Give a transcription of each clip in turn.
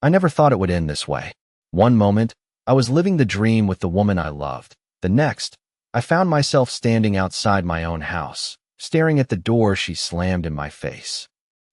I never thought it would end this way. One moment, I was living the dream with the woman I loved. The next, I found myself standing outside my own house, staring at the door she slammed in my face.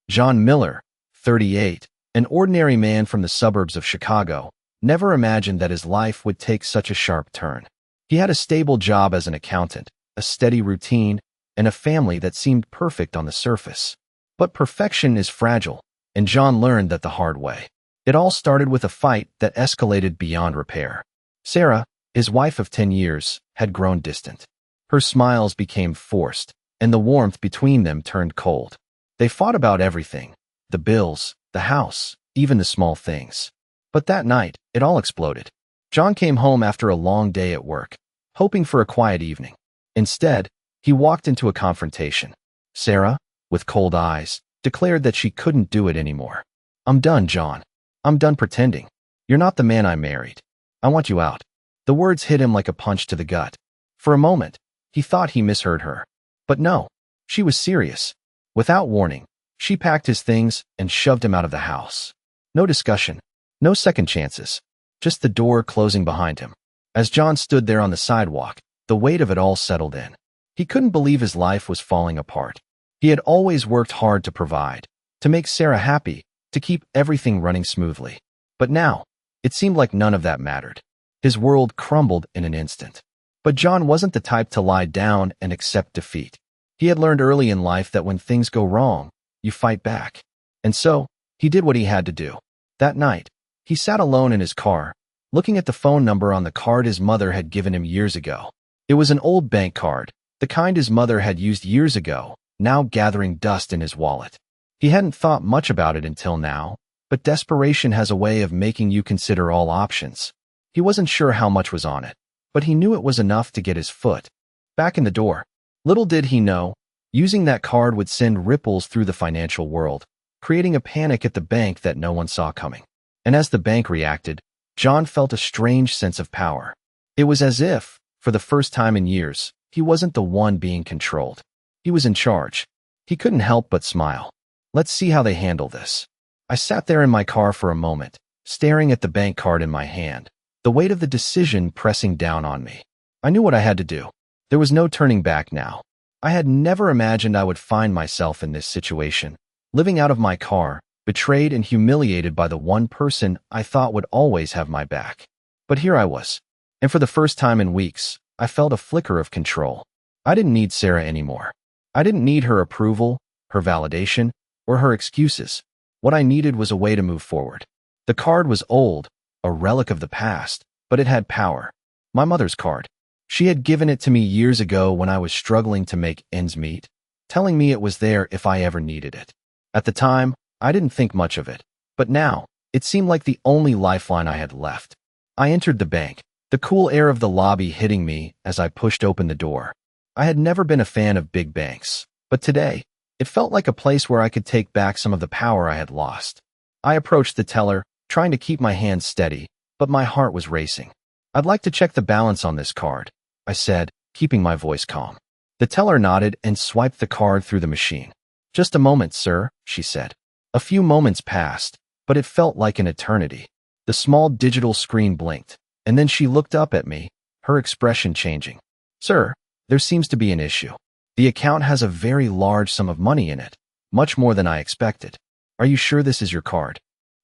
John Miller, 38, an ordinary man from the suburbs of Chicago, never imagined that his life would take such a sharp turn. He had a stable job as an accountant, a steady routine, and a family that seemed perfect on the surface. But perfection is fragile, and John learned that the hard way. It all started with a fight that escalated beyond repair. Sarah, his wife of 10 years, had grown distant. Her smiles became forced, and the warmth between them turned cold. They fought about everything: the bills, the house, even the small things. But that night, it all exploded. John came home after a long day at work, hoping for a quiet evening. Instead, he walked into a confrontation. Sarah, with cold eyes, declared that she couldn't do it anymore. "I'm done, John. I'm done pretending. You're not the man I married. I want you out." The words hit him like a punch to the gut. For a moment, he thought he misheard her. But no, she was serious. Without warning, she packed his things and shoved him out of the house. No discussion, no second chances, just the door closing behind him. As John stood there on the sidewalk, the weight of it all settled in. He couldn't believe his life was falling apart. He had always worked hard to provide, to make Sarah happy, to keep everything running smoothly. But now, it seemed like none of that mattered. His world crumbled in an instant. But John wasn't the type to lie down and accept defeat. He had learned early in life that when things go wrong, you fight back. And so, he did what he had to do. That night, he sat alone in his car, looking at the phone number on the card his mother had given him years ago. It was an old bank card, the kind his mother had used years ago, now gathering dust in his wallet. He hadn't thought much about it until now, but desperation has a way of making you consider all options. He wasn't sure how much was on it, but he knew it was enough to get his foot back in the door. Little did he know, using that card would send ripples through the financial world, creating a panic at the bank that no one saw coming. And as the bank reacted, John felt a strange sense of power. It was as if, for the first time in years, he wasn't the one being controlled. He was in charge. He couldn't help but smile. Let's see how they handle this. I sat there in my car for a moment, staring at the bank card in my hand, the weight of the decision pressing down on me. I knew what I had to do. There was no turning back now. I had never imagined I would find myself in this situation, living out of my car, betrayed and humiliated by the one person I thought would always have my back. But here I was, and for the first time in weeks, I felt a flicker of control. I didn't need Sarah anymore. I didn't need her approval, her validation, or her excuses. What I needed was a way to move forward. The card was old, a relic of the past, but it had power. My mother's card. She had given it to me years ago when I was struggling to make ends meet, telling me it was there if I ever needed it. At the time, I didn't think much of it, but now, it seemed like the only lifeline I had left. I entered the bank, the cool air of the lobby hitting me as I pushed open the door. I had never been a fan of big banks, but today, it felt like a place where I could take back some of the power I had lost. I approached the teller, trying to keep my hands steady, but my heart was racing. "I'd like to check the balance on this card," I said, keeping my voice calm. The teller nodded and swiped the card through the machine. "Just a moment, sir," she said. A few moments passed, but it felt like an eternity. The small digital screen blinked, and then she looked up at me, her expression changing. "Sir, there seems to be an issue. The account has a very large sum of money in it, much more than I expected. Are you sure this is your card?"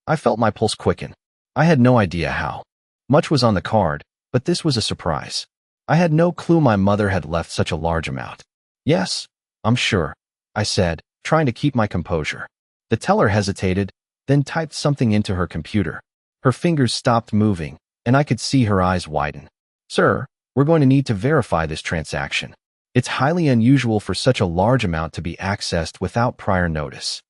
I felt my pulse quicken. I had no idea how much was on the card, but this was a surprise. I had no clue my mother had left such a large amount. "Yes, I'm sure," I said, trying to keep my composure. The teller hesitated, then typed something into her computer. Her fingers stopped moving, and I could see her eyes widen. "Sir, we're going to need to verify this transaction. It's highly unusual for such a large amount to be accessed without prior notice."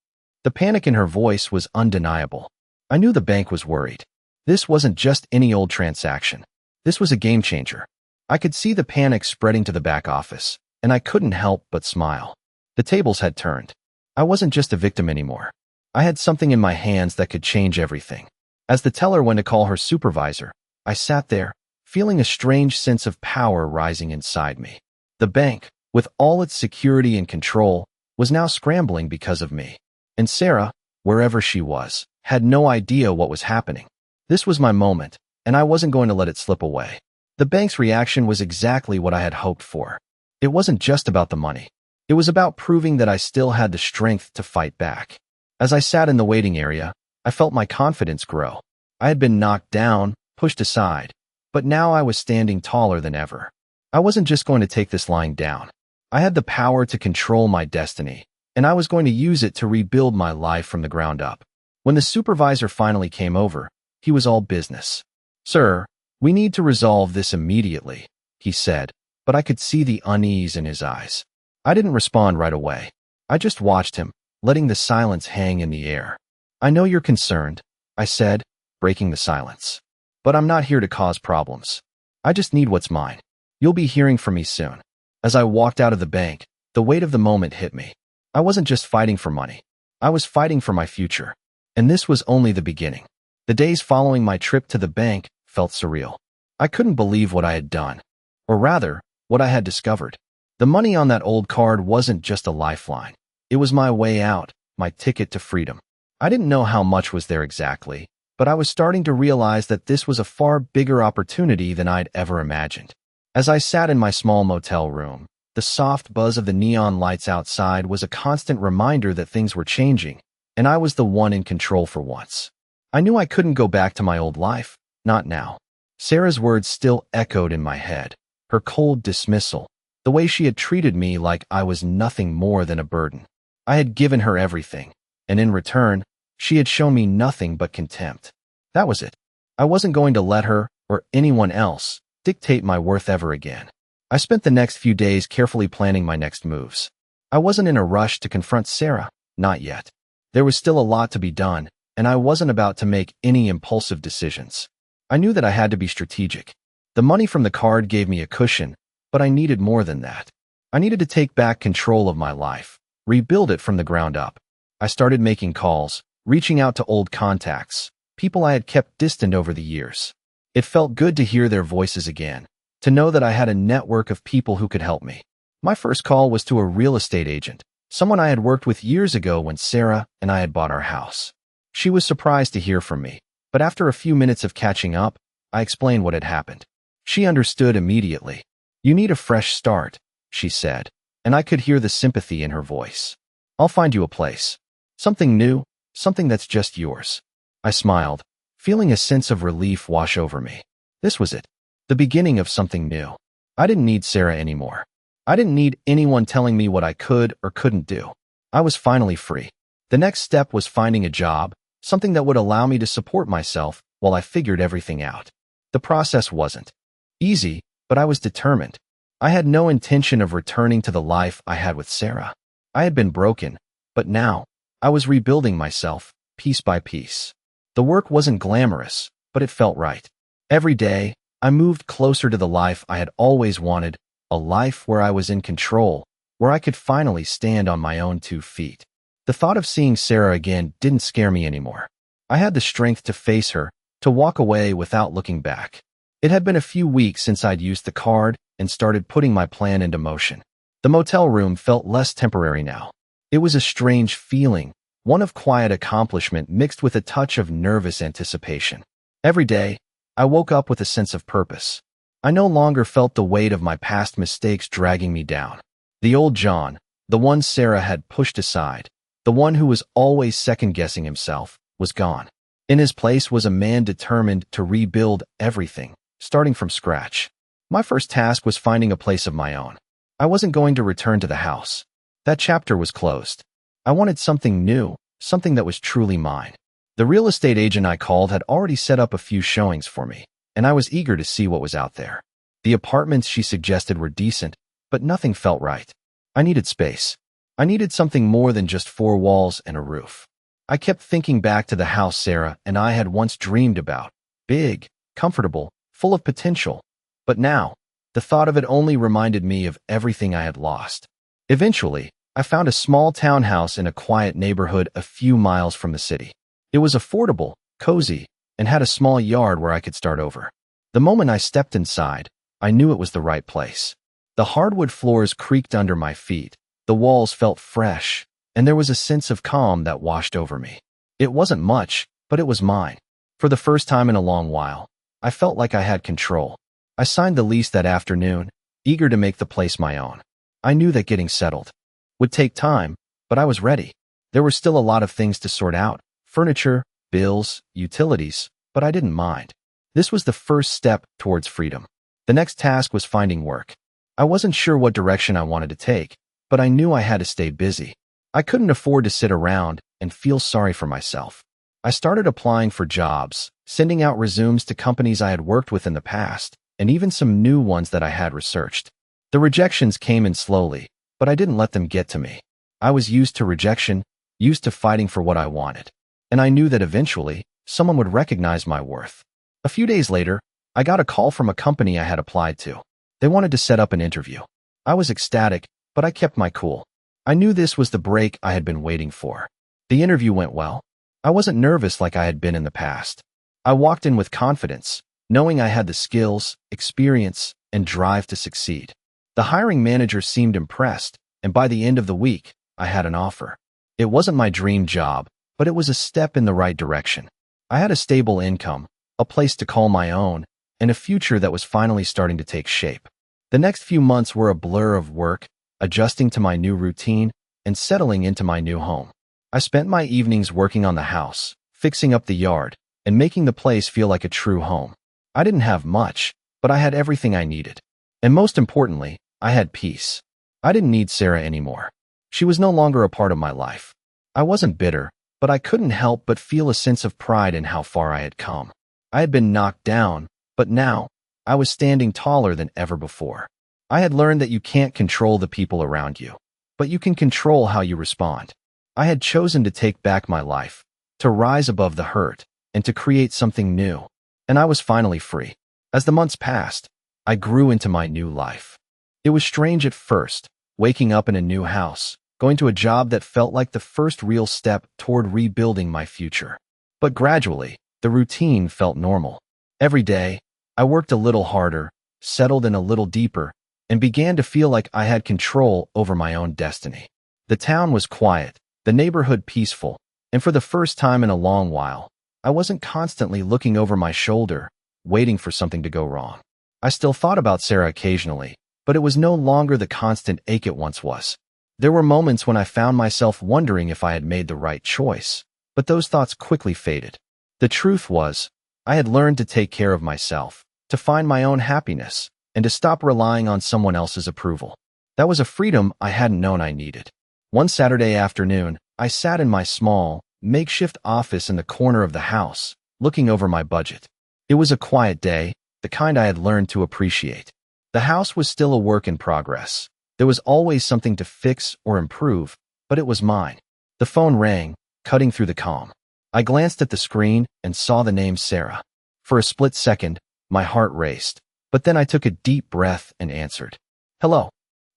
The panic in her voice was undeniable. I knew the bank was worried. This wasn't just any old transaction. This was a game changer. I could see the panic spreading to the back office, and I couldn't help but smile. The tables had turned. I wasn't just a victim anymore. I had something in my hands that could change everything. As the teller went to call her supervisor, I sat there, feeling a strange sense of power rising inside me. The bank, with all its security and control, was now scrambling because of me. And Sarah, wherever she was, had no idea what was happening. This was my moment, and I wasn't going to let it slip away. The bank's reaction was exactly what I had hoped for. It wasn't just about the money. It was about proving that I still had the strength to fight back. As I sat in the waiting area, I felt my confidence grow. I had been knocked down, pushed aside, but now I was standing taller than ever. I wasn't just going to take this lying down. I had the power to control my destiny, and I was going to use it to rebuild my life from the ground up. When the supervisor finally came over, he was all business. "Sir, we need to resolve this immediately," he said, but I could see the unease in his eyes. I didn't respond right away. I just watched him, letting the silence hang in the air. "I know you're concerned," I said, breaking the silence. "But I'm not here to cause problems. I just need what's mine. You'll be hearing from me soon." As I walked out of the bank, the weight of the moment hit me. I wasn't just fighting for money. I was fighting for my future. And this was only the beginning. The days following my trip to the bank felt surreal. I couldn't believe what I had done. Or rather, what I had discovered. The money on that old card wasn't just a lifeline. It was my way out, my ticket to freedom. I didn't know how much was there exactly, but I was starting to realize that this was a far bigger opportunity than I'd ever imagined. As I sat in my small motel room, the soft buzz of the neon lights outside was a constant reminder that things were changing, and I was the one in control for once. I knew I couldn't go back to my old life, not now. Sarah's words still echoed in my head, her cold dismissal, the way she had treated me like I was nothing more than a burden. I had given her everything, and in return, she had shown me nothing but contempt. That was it. I wasn't going to let her, or anyone else, dictate my worth ever again. I spent the next few days carefully planning my next moves. I wasn't in a rush to confront Sarah, not yet. There was still a lot to be done, and I wasn't about to make any impulsive decisions. I knew that I had to be strategic. The money from the card gave me a cushion, but I needed more than that. I needed to take back control of my life, rebuild it from the ground up. I started making calls, reaching out to old contacts, people I had kept distant over the years. It felt good to hear their voices again, to know that I had a network of people who could help me. My first call was to a real estate agent, someone I had worked with years ago when Sarah and I had bought our house. She was surprised to hear from me, but after a few minutes of catching up, I explained what had happened. She understood immediately. "You need a fresh start," she said, and I could hear the sympathy in her voice. "I'll find you a place. Something new, something that's just yours." I smiled, feeling a sense of relief wash over me. This was it, the beginning of something new. I didn't need Sarah anymore. I didn't need anyone telling me what I could or couldn't do. I was finally free. The next step was finding a job, something that would allow me to support myself while I figured everything out. The process wasn't easy, but I was determined. I had no intention of returning to the life I had with Sarah. I had been broken, but now I was rebuilding myself, piece by piece. The work wasn't glamorous, but it felt right. Every day, I moved closer to the life I had always wanted, a life where I was in control, where I could finally stand on my own 2 feet. The thought of seeing Sarah again didn't scare me anymore. I had the strength to face her, to walk away without looking back. It had been a few weeks since I'd used the card and started putting my plan into motion. The motel room felt less temporary now. It was a strange feeling, one of quiet accomplishment mixed with a touch of nervous anticipation. Every day, I woke up with a sense of purpose. I no longer felt the weight of my past mistakes dragging me down. The old John, the one Sarah had pushed aside, the one who was always second-guessing himself, was gone. In his place was a man determined to rebuild everything, starting from scratch. My first task was finding a place of my own. I wasn't going to return to the house. That chapter was closed. I wanted something new, something that was truly mine. The real estate agent I called had already set up a few showings for me, and I was eager to see what was out there. The apartments she suggested were decent, but nothing felt right. I needed space. I needed something more than just 4 walls and a roof. I kept thinking back to the house Sarah and I had once dreamed about. Big, comfortable, full of potential. But now, the thought of it only reminded me of everything I had lost. Eventually, I found a small townhouse in a quiet neighborhood a few miles from the city. It was affordable, cozy, and had a small yard where I could start over. The moment I stepped inside, I knew it was the right place. The hardwood floors creaked under my feet, the walls felt fresh, and there was a sense of calm that washed over me. It wasn't much, but it was mine. For the first time in a long while, I felt like I had control. I signed the lease that afternoon, eager to make the place my own. I knew that getting settled would take time, but I was ready. There were still a lot of things to sort out: furniture, bills, utilities, but I didn't mind. This was the first step towards freedom. The next task was finding work. I wasn't sure what direction I wanted to take, but I knew I had to stay busy. I couldn't afford to sit around and feel sorry for myself. I started applying for jobs, sending out resumes to companies I had worked with in the past, and even some new ones that I had researched. The rejections came in slowly, but I didn't let them get to me. I was used to rejection, used to fighting for what I wanted. And I knew that eventually, someone would recognize my worth. A few days later, I got a call from a company I had applied to. They wanted to set up an interview. I was ecstatic, but I kept my cool. I knew this was the break I had been waiting for. The interview went well. I wasn't nervous like I had been in the past. I walked in with confidence, knowing I had the skills, experience, and drive to succeed. The hiring manager seemed impressed, and by the end of the week, I had an offer. It wasn't my dream job, but it was a step in the right direction. I had a stable income, a place to call my own, and a future that was finally starting to take shape. The next few months were a blur of work, adjusting to my new routine, and settling into my new home. I spent my evenings working on the house, fixing up the yard, and making the place feel like a true home. I didn't have much, but I had everything I needed. And most importantly, I had peace. I didn't need Sarah anymore. She was no longer a part of my life. I wasn't bitter, but I couldn't help but feel a sense of pride in how far I had come. I had been knocked down, but now, I was standing taller than ever before. I had learned that you can't control the people around you, but you can control how you respond. I had chosen to take back my life, to rise above the hurt, and to create something new. And I was finally free. As the months passed, I grew into my new life. It was strange at first, waking up in a new house, going to a job that felt like the first real step toward rebuilding my future. But gradually, the routine felt normal. Every day, I worked a little harder, settled in a little deeper, and began to feel like I had control over my own destiny. The town was quiet, the neighborhood peaceful, and for the first time in a long while, I wasn't constantly looking over my shoulder, waiting for something to go wrong. I still thought about Sarah occasionally, but it was no longer the constant ache it once was. There were moments when I found myself wondering if I had made the right choice, but those thoughts quickly faded. The truth was, I had learned to take care of myself, to find my own happiness, and to stop relying on someone else's approval. That was a freedom I hadn't known I needed. One Saturday afternoon, I sat in my small, makeshift office in the corner of the house, looking over my budget. It was a quiet day, the kind I had learned to appreciate. The house was still a work in progress. There was always something to fix or improve, but it was mine. The phone rang, cutting through the calm. I glanced at the screen and saw the name Sarah. For a split second, my heart raced, but then I took a deep breath and answered. "Hello,"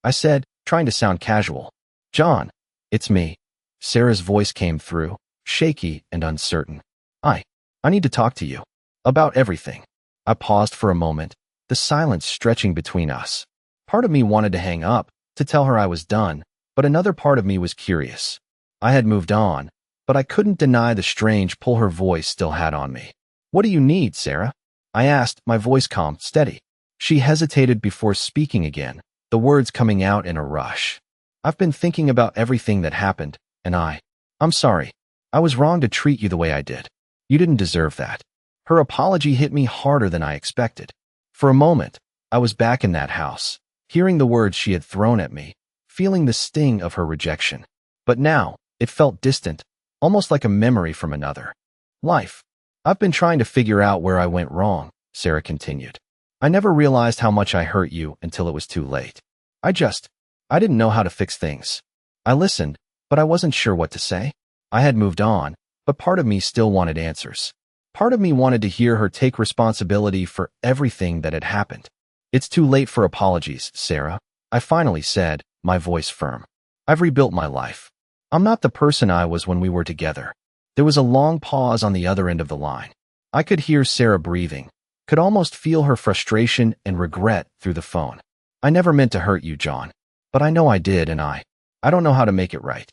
I said, trying to sound casual. "John, it's me." Sarah's voice came through, shaky and uncertain. I need to talk to you. About everything." I paused for a moment, the silence stretching between us. Part of me wanted to hang up, to tell her I was done, but another part of me was curious. I had moved on, but I couldn't deny the strange pull her voice still had on me. "What do you need, Sarah?" I asked, my voice calm, steady. She hesitated before speaking again, the words coming out in a rush. "I've been thinking about everything that happened, and I'm sorry. I was wrong to treat you the way I did. You didn't deserve that." Her apology hit me harder than I expected. For a moment, I was back in that house, hearing the words she had thrown at me, feeling the sting of her rejection. But now, it felt distant, almost like a memory from another life. "I've been trying to figure out where I went wrong," Sarah continued. "I never realized how much I hurt you until it was too late. I didn't know how to fix things." I listened, but I wasn't sure what to say. I had moved on, but part of me still wanted answers. Part of me wanted to hear her take responsibility for everything that had happened. "It's too late for apologies, Sarah," I finally said, my voice firm. "I've rebuilt my life. I'm not the person I was when we were together." There was a long pause on the other end of the line. I could hear Sarah breathing, could almost feel her frustration and regret through the phone. "I never meant to hurt you, John, but I know I did, and I don't know how to make it right."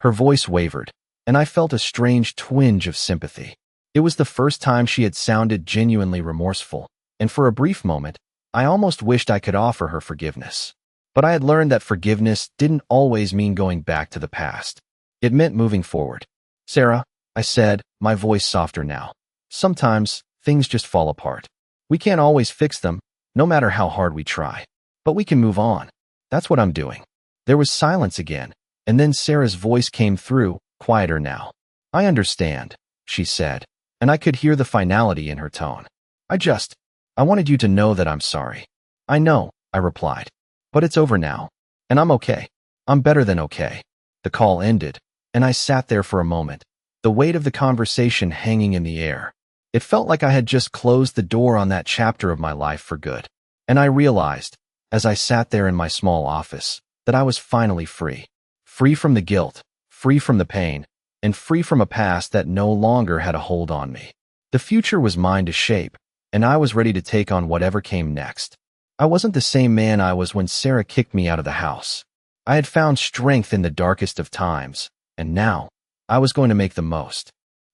Her voice wavered, and I felt a strange twinge of sympathy. It was the first time she had sounded genuinely remorseful, and for a brief moment, I almost wished I could offer her forgiveness. But I had learned that forgiveness didn't always mean going back to the past. It meant moving forward. "Sarah," I said, my voice softer now. "Sometimes, things just fall apart. We can't always fix them, no matter how hard we try. But we can move on. That's what I'm doing." There was silence again, and then Sarah's voice came through, quieter now. "I understand," she said, and I could hear the finality in her tone. I wanted you to know that I'm sorry." "I know," I replied. "But it's over now. And I'm okay. I'm better than okay." The call ended, and I sat there for a moment, the weight of the conversation hanging in the air. It felt like I had just closed the door on that chapter of my life for good. And I realized, as I sat there in my small office, that I was finally free. Free from the guilt, free from the pain, and free from a past that no longer had a hold on me. The future was mine to shape, and I was ready to take on whatever came next. I wasn't the same man I was when Sarah kicked me out of the house. I had found strength in the darkest of times, and now I was going to make the most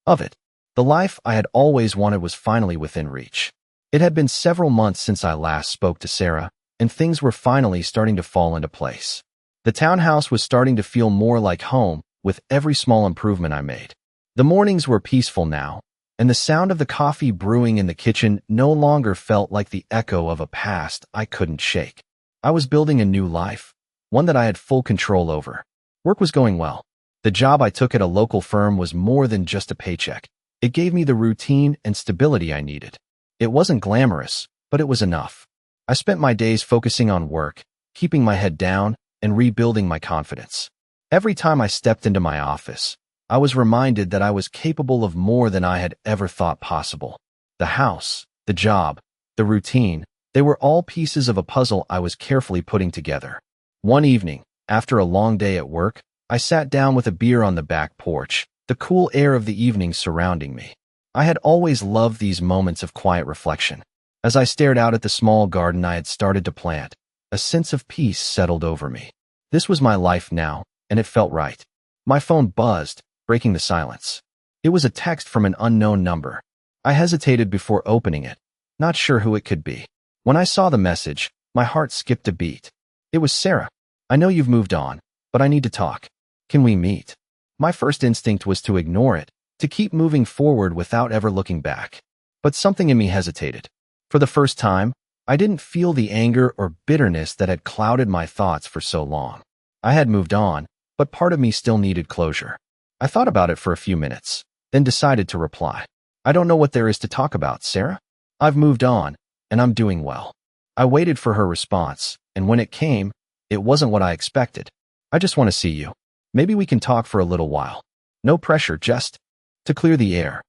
of it. The life I had always wanted was finally within reach. It had been several months since I last spoke to Sarah, and things were finally starting to fall into place. The townhouse was starting to feel more like home with every small improvement I made. The mornings were peaceful now, and the sound of the coffee brewing in the kitchen no longer felt like the echo of a past I couldn't shake. I was building a new life, one that I had full control over. Work was going well. The job I took at a local firm was more than just a paycheck. It gave me the routine and stability I needed. It wasn't glamorous, but it was enough. I spent my days focusing on work, keeping my head down, and rebuilding my confidence. Every time I stepped into my office, I was reminded that I was capable of more than I had ever thought possible. The house, the job, the routine, they were all pieces of a puzzle I was carefully putting together. One evening, after a long day at work, I sat down with a beer on the back porch, the cool air of the evening surrounding me. I had always loved these moments of quiet reflection. As I stared out at the small garden I had started to plant, a sense of peace settled over me. This was my life now, and it felt right. My phone buzzed, breaking the silence. It was a text from an unknown number. I hesitated before opening it, not sure who it could be. When I saw the message, my heart skipped a beat. It was Sarah. "I know you've moved on, but I need to talk. Can we meet?" My first instinct was to ignore it, to keep moving forward without ever looking back. But something in me hesitated. For the first time, I didn't feel the anger or bitterness that had clouded my thoughts for so long. I had moved on, but part of me still needed closure. I thought about it for a few minutes, then decided to reply. "I don't know what there is to talk about, Sarah. I've moved on, and I'm doing well." I waited for her response, and when it came, it wasn't what I expected. "I just want to see you. Maybe we can talk for a little while. No pressure, just to clear the air."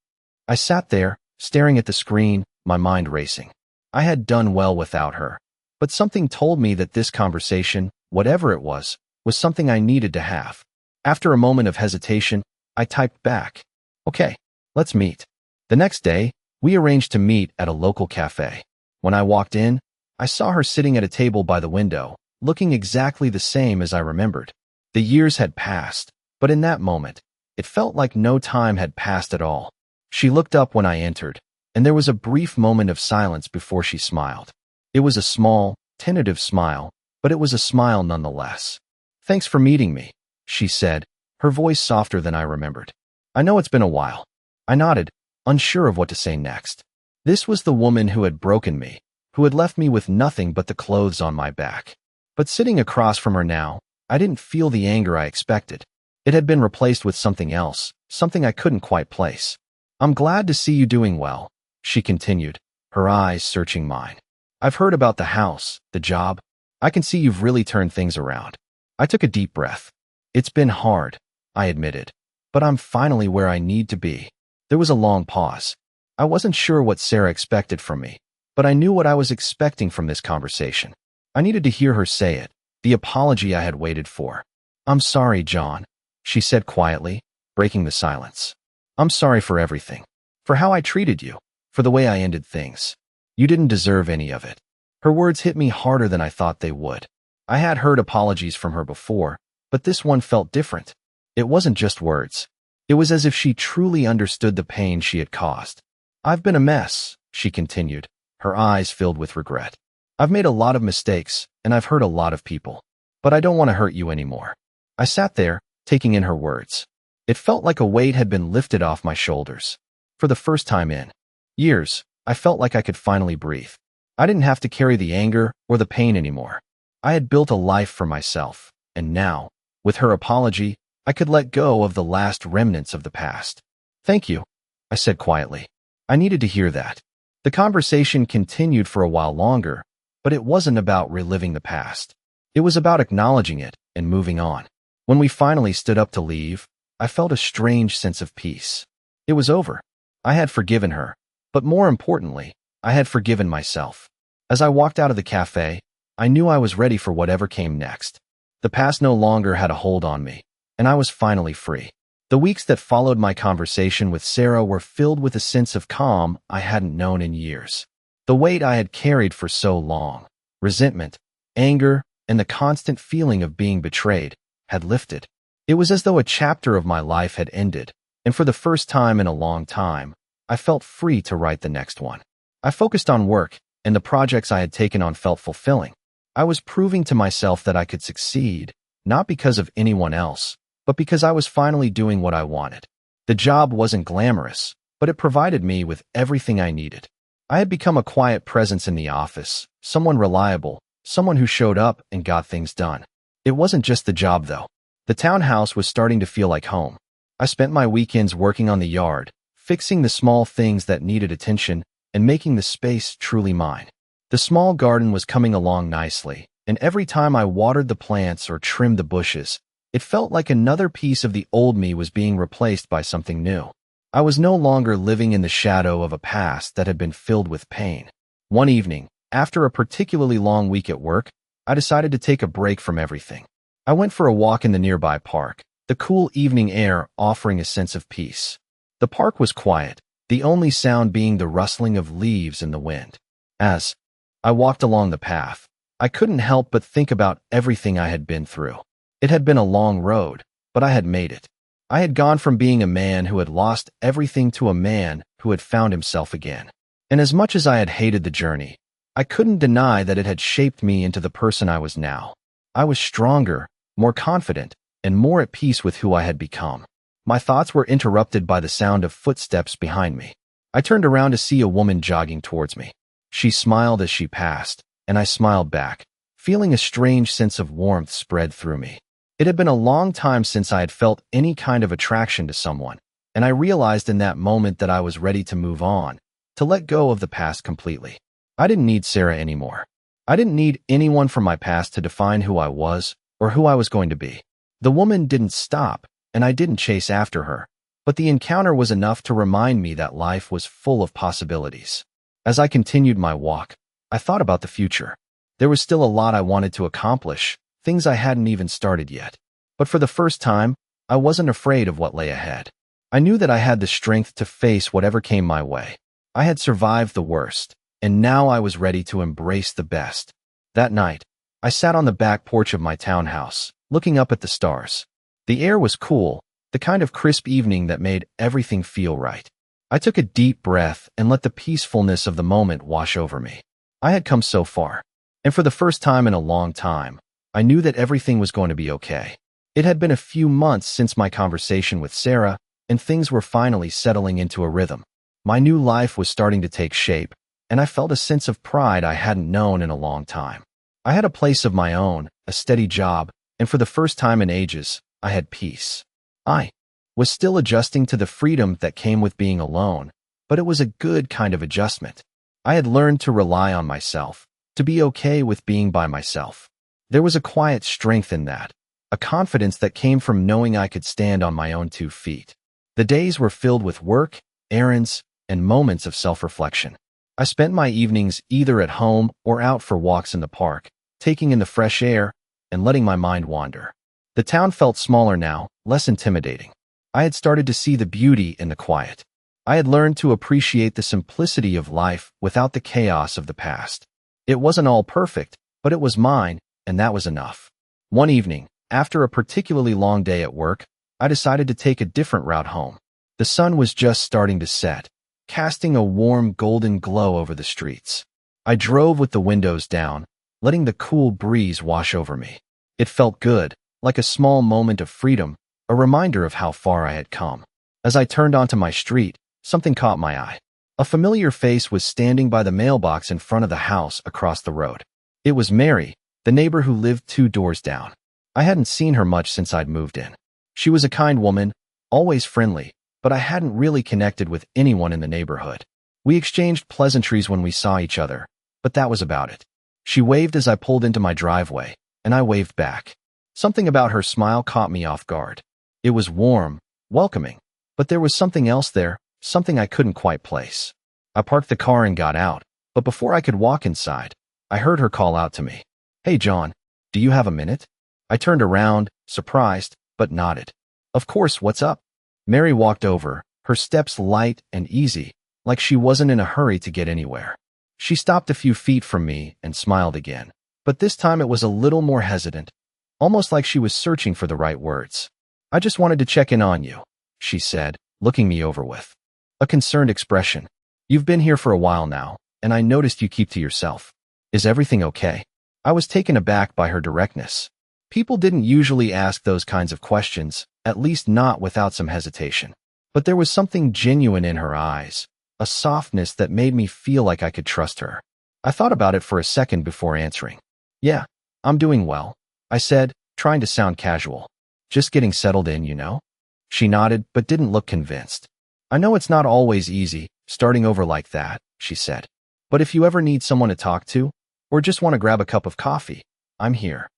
I sat there, staring at the screen, my mind racing. I had done well without her, but something told me that this conversation, whatever it was something I needed to have. After a moment of hesitation, I typed back, "Okay, let's meet." The next day, we arranged to meet at a local cafe. When I walked in, I saw her sitting at a table by the window, looking exactly the same as I remembered. The years had passed, but in that moment, it felt like no time had passed at all. She looked up when I entered, and there was a brief moment of silence before she smiled. It was a small, tentative smile, but it was a smile nonetheless. "Thanks for meeting me," she said, her voice softer than I remembered. "I know it's been a while." I nodded, unsure of what to say next. This was the woman who had broken me, who had left me with nothing but the clothes on my back. But sitting across from her now, I didn't feel the anger I expected. It had been replaced with something else, something I couldn't quite place. "I'm glad to see you doing well," she continued, her eyes searching mine. "I've heard about the house, the job. I can see you've really turned things around." I took a deep breath. "It's been hard," I admitted, "but I'm finally where I need to be." There was a long pause. I wasn't sure what Sarah expected from me, but I knew what I was expecting from this conversation. I needed to hear her say it, the apology I had waited for. "I'm sorry, John," she said quietly, breaking the silence. "I'm sorry for everything. For how I treated you, for the way I ended things. You didn't deserve any of it." Her words hit me harder than I thought they would. I had heard apologies from her before, but this one felt different. It wasn't just words. It was as if she truly understood the pain she had caused. "I've been a mess," she continued, her eyes filled with regret. "I've made a lot of mistakes, and I've hurt a lot of people. But I don't want to hurt you anymore." I sat there, taking in her words. It felt like a weight had been lifted off my shoulders. For the first time in years, I felt like I could finally breathe. I didn't have to carry the anger or the pain anymore. I had built a life for myself, and now, with her apology, I could let go of the last remnants of the past. "Thank you," I said quietly. I needed to hear that. The conversation continued for a while longer, but it wasn't about reliving the past. It was about acknowledging it and moving on. When we finally stood up to leave, I felt a strange sense of peace. It was over. I had forgiven her, but more importantly, I had forgiven myself. As I walked out of the cafe, I knew I was ready for whatever came next. The past no longer had a hold on me, and I was finally free. The weeks that followed my conversation with Sarah were filled with a sense of calm I hadn't known in years. The weight I had carried for so long, resentment, anger, and the constant feeling of being betrayed, had lifted. It was as though a chapter of my life had ended, and for the first time in a long time, I felt free to write the next one. I focused on work, and the projects I had taken on felt fulfilling. I was proving to myself that I could succeed, not because of anyone else, but because I was finally doing what I wanted. The job wasn't glamorous, but it provided me with everything I needed. I had become a quiet presence in the office, someone reliable, someone who showed up and got things done. It wasn't just the job, though. The townhouse was starting to feel like home. I spent my weekends working on the yard, fixing the small things that needed attention, and making the space truly mine. The small garden was coming along nicely, and every time I watered the plants or trimmed the bushes, it felt like another piece of the old me was being replaced by something new. I was no longer living in the shadow of a past that had been filled with pain. One evening, after a particularly long week at work, I decided to take a break from everything. I went for a walk in the nearby park, the cool evening air offering a sense of peace. The park was quiet, the only sound being the rustling of leaves in the wind. As I walked along the path, I couldn't help but think about everything I had been through. It had been a long road, but I had made it. I had gone from being a man who had lost everything to a man who had found himself again. And as much as I had hated the journey, I couldn't deny that it had shaped me into the person I was now. I was stronger, more confident, and more at peace with who I had become. My thoughts were interrupted by the sound of footsteps behind me. I turned around to see a woman jogging towards me. She smiled as she passed, and I smiled back, feeling a strange sense of warmth spread through me. It had been a long time since I had felt any kind of attraction to someone, and I realized in that moment that I was ready to move on, to let go of the past completely. I didn't need Sarah anymore. I didn't need anyone from my past to define who I was or who I was going to be. The woman didn't stop, and I didn't chase after her, but the encounter was enough to remind me that life was full of possibilities. As I continued my walk, I thought about the future. There was still a lot I wanted to accomplish, things I hadn't even started yet. But for the first time, I wasn't afraid of what lay ahead. I knew that I had the strength to face whatever came my way. I had survived the worst, and now I was ready to embrace the best. That night, I sat on the back porch of my townhouse, looking up at the stars. The air was cool, the kind of crisp evening that made everything feel right. I took a deep breath and let the peacefulness of the moment wash over me. I had come so far, and for the first time in a long time, I knew that everything was going to be okay. It had been a few months since my conversation with Sarah, and things were finally settling into a rhythm. My new life was starting to take shape, and I felt a sense of pride I hadn't known in a long time. I had a place of my own, a steady job, and for the first time in ages, I had peace. I was still adjusting to the freedom that came with being alone, but it was a good kind of adjustment. I had learned to rely on myself, to be okay with being by myself. There was a quiet strength in that, a confidence that came from knowing I could stand on my own 2 feet. The days were filled with work, errands, and moments of self-reflection. I spent my evenings either at home or out for walks in the park, taking in the fresh air and letting my mind wander. The town felt smaller now, less intimidating. I had started to see the beauty in the quiet. I had learned to appreciate the simplicity of life without the chaos of the past. It wasn't all perfect, but it was mine, and that was enough. One evening, after a particularly long day at work, I decided to take a different route home. The sun was just starting to set, casting a warm golden glow over the streets. I drove with the windows down, letting the cool breeze wash over me. It felt good, like a small moment of freedom, a reminder of how far I had come. As I turned onto my street, something caught my eye. A familiar face was standing by the mailbox in front of the house across the road. It was Mary, the neighbor who lived 2 doors down. I hadn't seen her much since I'd moved in. She was a kind woman, always friendly, but I hadn't really connected with anyone in the neighborhood. We exchanged pleasantries when we saw each other, but that was about it. She waved as I pulled into my driveway, and I waved back. Something about her smile caught me off guard. It was warm, welcoming, but there was something else there, something I couldn't quite place. I parked the car and got out, but before I could walk inside, I heard her call out to me. "Hey John, do you have a minute?" I turned around, surprised, but nodded. "Of course, what's up?" Mary walked over, her steps light and easy, like she wasn't in a hurry to get anywhere. She stopped a few feet from me and smiled again, but this time it was a little more hesitant, almost like she was searching for the right words. "I just wanted to check in on you," she said, looking me over with a concerned expression. "You've been here for a while now, and I noticed you keep to yourself. Is everything okay?" I was taken aback by her directness. People didn't usually ask those kinds of questions, at least not without some hesitation. But there was something genuine in her eyes, a softness that made me feel like I could trust her. I thought about it for a second before answering. "Yeah, I'm doing well," I said, trying to sound casual. "Just getting settled in, you know?" She nodded, but didn't look convinced. "I know it's not always easy, starting over like that," she said. "But if you ever need someone to talk to, or just want to grab a cup of coffee, I'm here."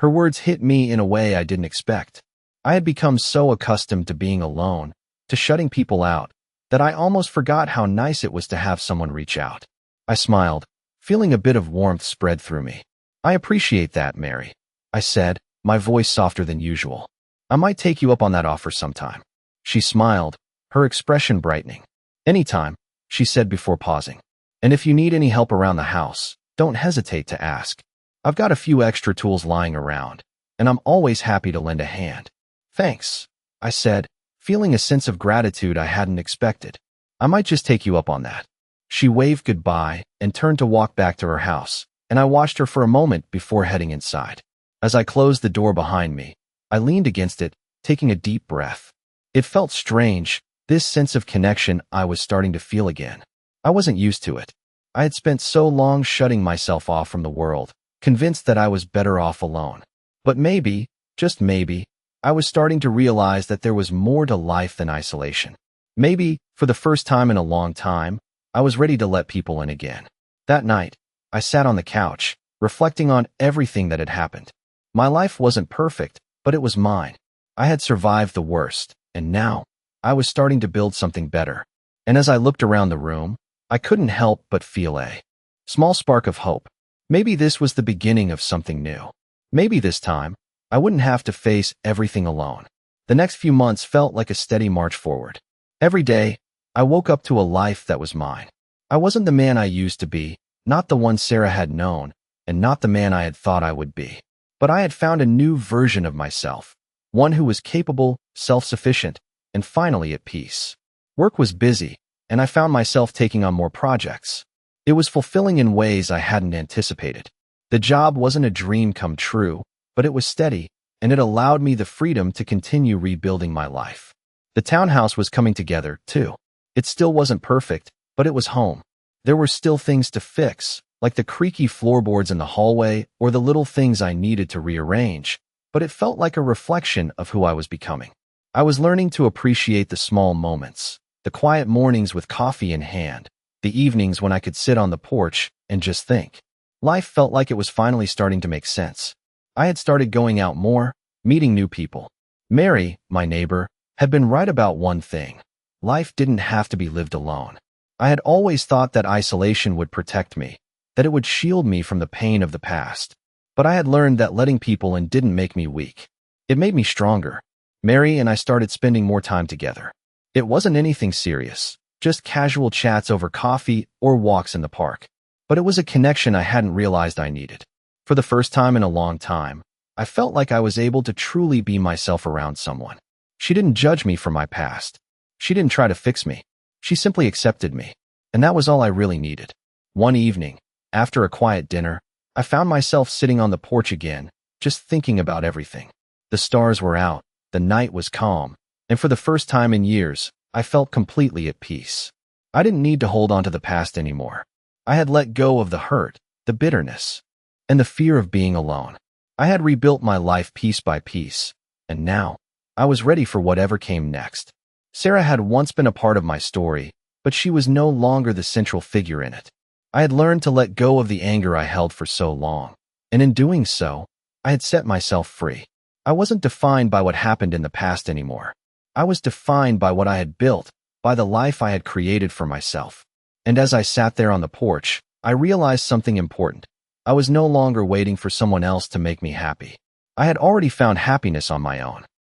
Her words hit me in a way I didn't expect. I had become so accustomed to being alone, to shutting people out, that I almost forgot how nice it was to have someone reach out. I smiled, feeling a bit of warmth spread through me. "I appreciate that, Mary," I said, my voice softer than usual. "I might take you up on that offer sometime." She smiled, her expression brightening. "Anytime," she said before pausing. "And if you need any help around the house, don't hesitate to ask. I've got a few extra tools lying around, and I'm always happy to lend a hand." "Thanks," I said, feeling a sense of gratitude I hadn't expected. "I might just take you up on that." She waved goodbye and turned to walk back to her house, and I watched her for a moment before heading inside. As I closed the door behind me, I leaned against it, taking a deep breath. It felt strange, this sense of connection I was starting to feel again. I wasn't used to it. I had spent so long shutting myself off from the world, convinced that I was better off alone. But maybe, just maybe, I was starting to realize that there was more to life than isolation. Maybe, for the first time in a long time, I was ready to let people in again. That night, I sat on the couch, reflecting on everything that had happened. My life wasn't perfect, but it was mine. I had survived the worst, and now, I was starting to build something better. And as I looked around the room, I couldn't help but feel a small spark of hope. Maybe this was the beginning of something new. Maybe this time, I wouldn't have to face everything alone. The next few months felt like a steady march forward. Every day, I woke up to a life that was mine. I wasn't the man I used to be, not the one Sarah had known, and not the man I had thought I would be. But I had found a new version of myself, one who was capable, self-sufficient, and finally at peace. Work was busy, and I found myself taking on more projects. It was fulfilling in ways I hadn't anticipated. The job wasn't a dream come true, but it was steady, and it allowed me the freedom to continue rebuilding my life. The townhouse was coming together, too. It still wasn't perfect, but it was home. There were still things to fix, like the creaky floorboards in the hallway or the little things I needed to rearrange, but it felt like a reflection of who I was becoming. I was learning to appreciate the small moments, the quiet mornings with coffee in hand, the evenings when I could sit on the porch and just think. Life felt like it was finally starting to make sense. I had started going out more, meeting new people. Mary, my neighbor, had been right about one thing. Life didn't have to be lived alone. I had always thought that isolation would protect me, that it would shield me from the pain of the past. But I had learned that letting people in didn't make me weak. It made me stronger. Mary and I started spending more time together. It wasn't anything serious, just casual chats over coffee or walks in the park. But it was a connection I hadn't realized I needed. For the first time in a long time, I felt like I was able to truly be myself around someone. She didn't judge me for my past. She didn't try to fix me. She simply accepted me. And that was all I really needed. One evening, after a quiet dinner, I found myself sitting on the porch again, just thinking about everything. The stars were out, the night was calm, and for the first time in years, I felt completely at peace. I didn't need to hold on to the past anymore. I had let go of the hurt, the bitterness, and the fear of being alone. I had rebuilt my life piece by piece, and now, I was ready for whatever came next. Sarah had once been a part of my story, but she was no longer the central figure in it. I had learned to let go of the anger I held for so long, and in doing so, I had set myself free. I wasn't defined by what happened in the past anymore. I was defined by what I had built, by the life I had created for myself. And as I sat there on the porch, I realized something important. I was no longer waiting for someone else to make me happy. I had already found happiness on my own.